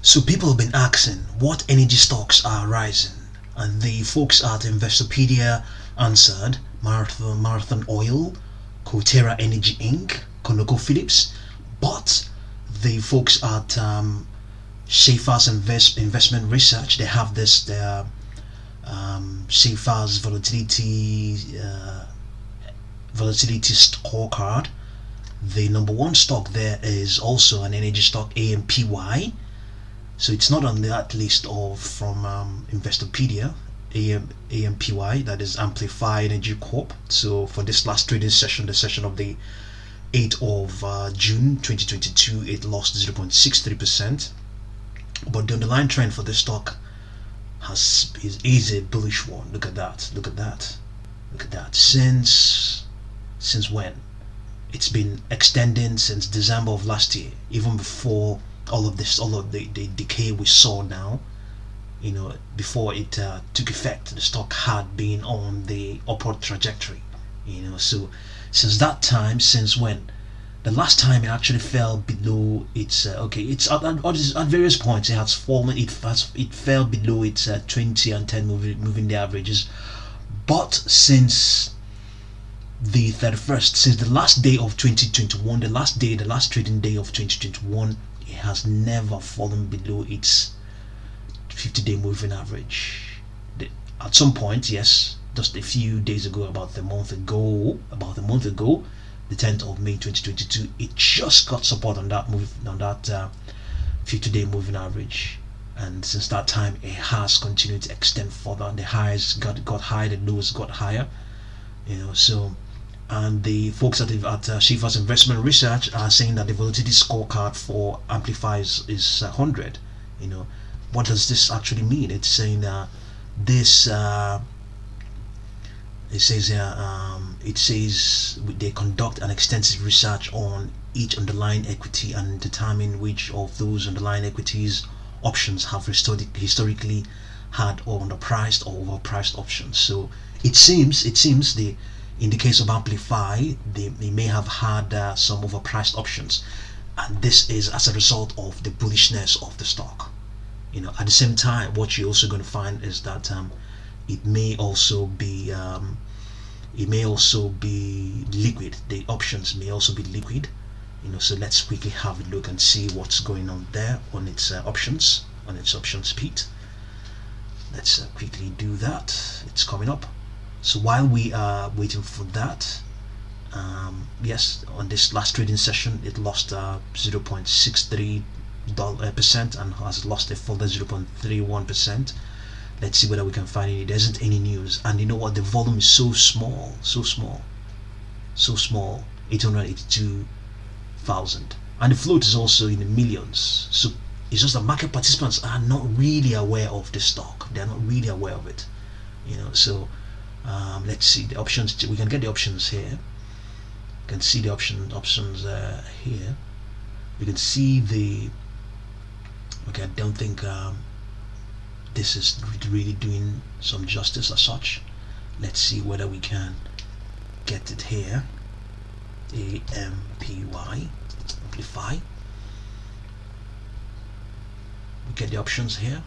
So people have been asking what energy stocks are rising, and the folks at Investopedia answered Marathon Oil, CTRA Energy Inc., ConocoPhillips, but the folks at Schaefer's Investment Research, they have this their Schaefer's volatility scorecard. The number one stock there is also an energy stock, AMPY. So it's not on that list of from Investopedia, AMPY, that is Amplify Energy Corp. So for this last trading session, the session of the 8th of June 2022, it lost 0.63%. But the underlying trend for this stock is a bullish one. Look at that. Look at that. Look at that. Since when? It's been extending since December of last year, even before all of the decay we saw now. Before it took effect, the stock had been on the upward trajectory. So since that time, since when? The last time it actually fell below its it's at various points it has fallen. It fell below its 20 and 10 moving day averages, but since the 31st, since the last day of 2021, the last trading day of 2021, it has never fallen below its 50-day moving average. At some point, yes, just a few days ago, about a month ago, the 10th of May 2022, it just got support on that 50-day moving average, and since that time it has continued to extend further. The highs got higher, the lows got higher. So, and the folks at Schaefer's Investment Research are saying that the volatility scorecard for Amplify is 100. What does this actually mean? It's saying this it says they conduct an extensive research on each underlying equity and determine which of those underlying equities options have historically had or underpriced or overpriced options. So it seems in the case of Amplify, they may have had some overpriced options, and this is as a result of the bullishness of the stock. At the same time, what you're also going to find is that it may also be liquid. The options may also be liquid. So let's quickly have a look and see what's going on there on its options Pete. Let's quickly do that. It's coming up. So while we are waiting for that, yes, on this last trading session it lost 0.63% and has lost a further 0.31%. Let's see whether we can find any. There isn't any news, and you know what, the volume is so small, 882,000, and the float is also in the millions. So it's just that market participants are not really aware of the stock. They're not really aware of it. So let's see the options. We can get the options here. You can see the options here. You can see the I don't think this is really doing some justice as such. Let's see whether we can get it here. AMPY, Amplify. We get the options here.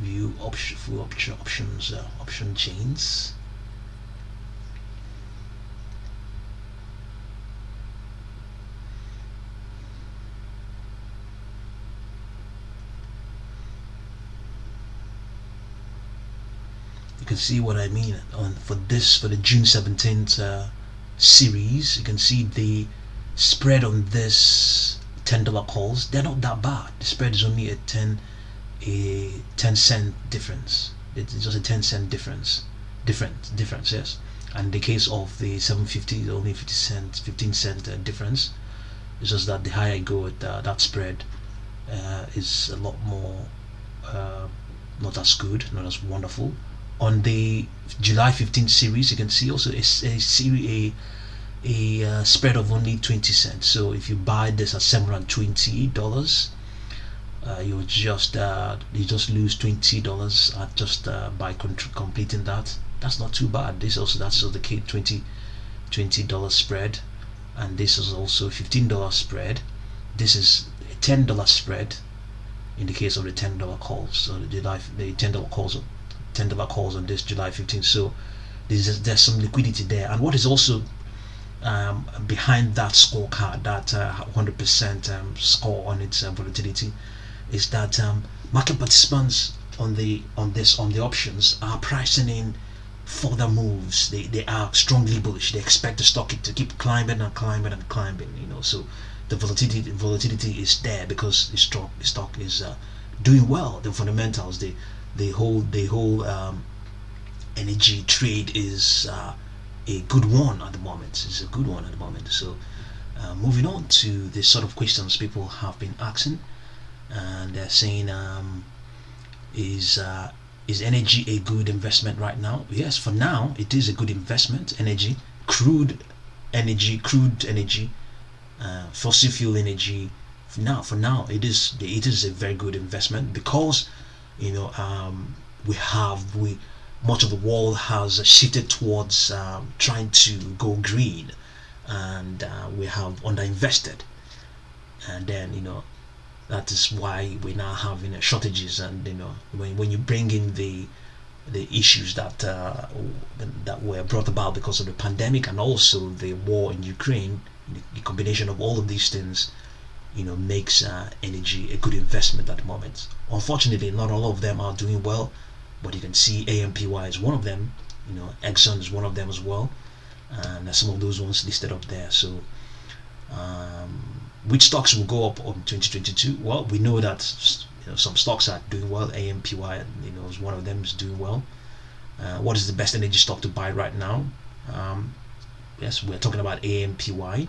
View options, option chains. You can see what I mean for the June 17th series. You can see the spread on this $10 calls. They're not that bad. The spread is only a 10 cent difference. It's just a 10 cent difference. Yes. And the case of the 750 is only 15 cent difference. It's just that the higher I go with that spread is a lot more not as good, not as wonderful. On the July 15th series, you can see also a spread of only 20 cents. So if you buy this at $720, you just lose $20 at by completing that. That's not too bad. That's also the case. 20 $20 spread, and this is also $15 spread. This is a $10 spread in the case of the $10 calls. So the $10 calls on this July 15th. So there's some liquidity there. And what is also behind that scorecard, that 100% score on its volatility, is that market participants on the options are pricing in further moves. They are strongly bullish. They expect the stock to keep climbing and climbing and climbing. So the volatility is there because the stock is doing well. The fundamentals, the whole energy trade is a good one at the moment. It's a good one at the moment. So moving on to the sort of questions people have been asking, and they're saying, is energy a good investment right now? Yes, for now it is a good investment. Energy, crude energy, fossil fuel energy. For now, it is a very good investment because much of the world has shifted towards trying to go green, and we have underinvested, and then that is why we're now having shortages. And when you bring in the issues that were brought about because of the pandemic and also the war in Ukraine, the combination of all of these things makes energy a good investment at the moment. Unfortunately, not all of them are doing well, but you can see AMPY is one of them. Exxon is one of them as well, and some of those ones listed up there. So which stocks will go up on 2022? Well, we know that some stocks are doing well. AMPY is one of them, is doing well. What is the best energy stock to buy right now? Yes, we're talking about AMPY.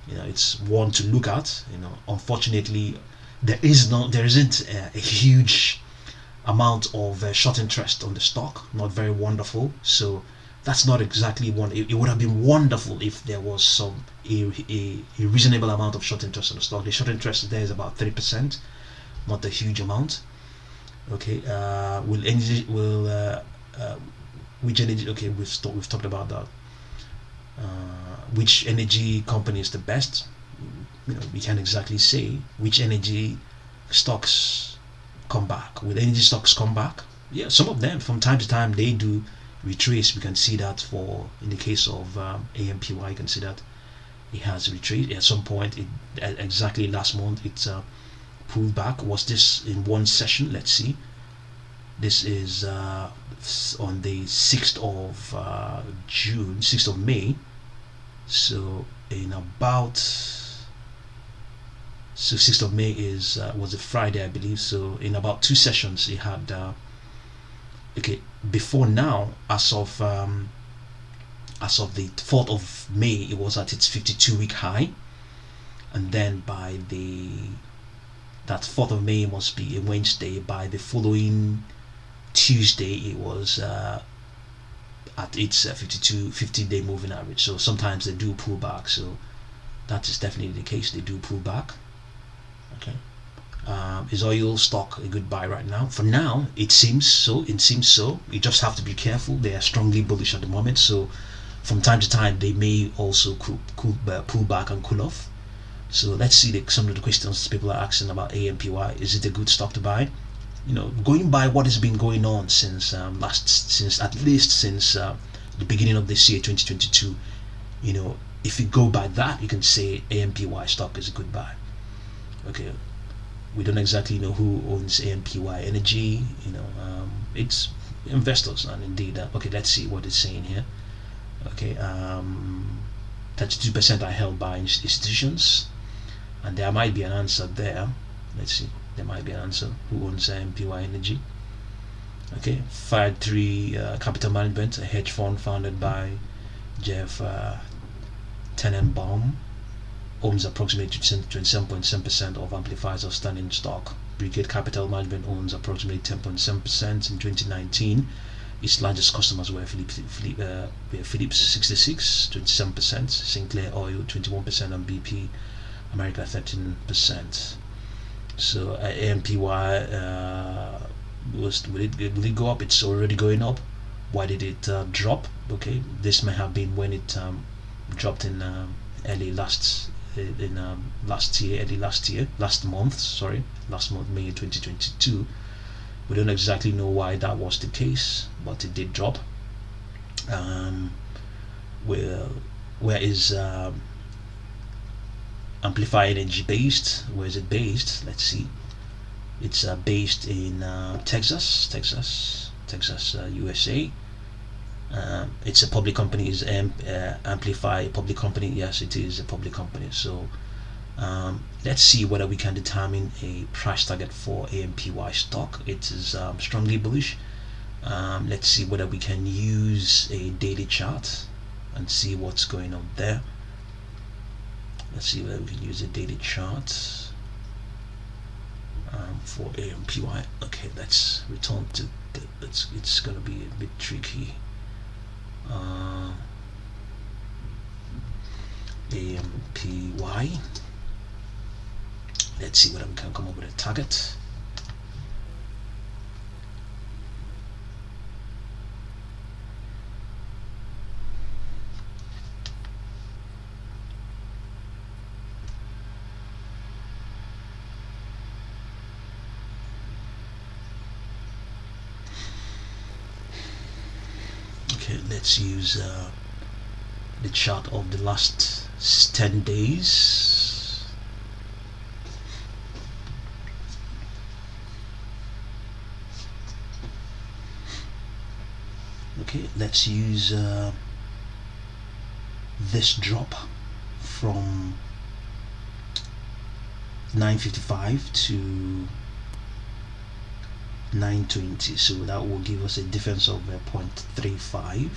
It's one to look at. Unfortunately, there isn't a huge amount of short interest on the stock. Not very wonderful. So that's not exactly one. It would have been wonderful if there was a reasonable amount of short interest on the stock. The short interest there is about 3%, not a huge amount. Okay. Which energy? Okay, we've talked about that. Which energy company is the best? We can't exactly say. Which energy stocks come back? Will energy stocks come back? Yeah, some of them from time to time they do retrace. We can see that in the case of AMPY, you can see that it has retraced at some point. Exactly last month it pulled back. Was this in one session? Let's see. This is on the 6th of June, 6th of May. So 6th of May was a Friday, I believe. So in about 2 sessions, it had before now, as of the 4th of May, it was at its 52-week high, and then by that 4th of May must be a Wednesday. By the following Tuesday, it was at its 50-day moving average. So sometimes they do pull back. So that is definitely the case. They do pull back. Okay. Is oil stock a good buy right now? For now, it seems so. You just have to be careful. They are strongly bullish at the moment. So from time to time, they may also pull back and cool off. So let's see some of the questions people are asking about AMPY. Is it a good stock to buy? Going by what has been going on since at least since the beginning of this year, 2022. If you go by that, you can say AMPY stock is a good buy. Okay, we don't exactly know who owns AMPY Energy. It's investors, and indeed, okay, let's see what it's saying here. Okay, 32% are held by institutions, and there might be an answer there. Let's see. There might be an answer. Who owns AMPY Energy? Okay, Fir Tree Capital Management, a hedge fund founded by Jeff Tenenbaum, owns approximately 27.7% of Amplify's outstanding stock. Brigade Capital Management owns approximately 10.7% in 2019. Its largest customers were Philips 66, 27%, Sinclair Oil 21%, and BP America 13%. So AMPY will it go up? It's already going up. Why did it drop? Okay, this may have been when it dropped in last month, May 2022. We don't exactly know why that was the case, but it did drop. Where is Amplify Energy based? Where is it based? Let's see. It's based in Texas, USA. It's a public company. Is Amplify a public company? Yes, it is a public company. So let's see whether we can determine a price target for AMPY stock. It is strongly bullish. Let's see whether we can use a daily chart and see what's going on there. Let's see whether we can use a daily chart for AMPY. Okay, let's return to it's gonna be a bit tricky. AMPY. Let's see whether we can come up with a target. Okay, let's use the chart of the last 10 days. Okay, let's use this drop from 955 to 920, so that will give us a difference of 0.35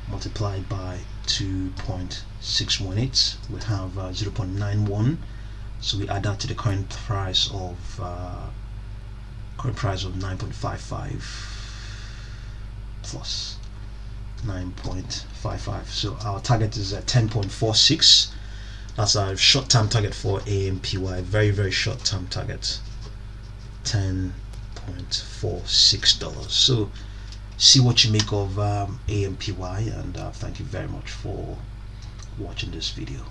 multiplied by 2.618. we have 0.91, so we add that to the current price of 9.55 plus 9.55, so our target is at 10.46. That's our short-term target for AMPY. Very short-term target, $10.46. So see what you make of AMPY, and thank you very much for watching this video.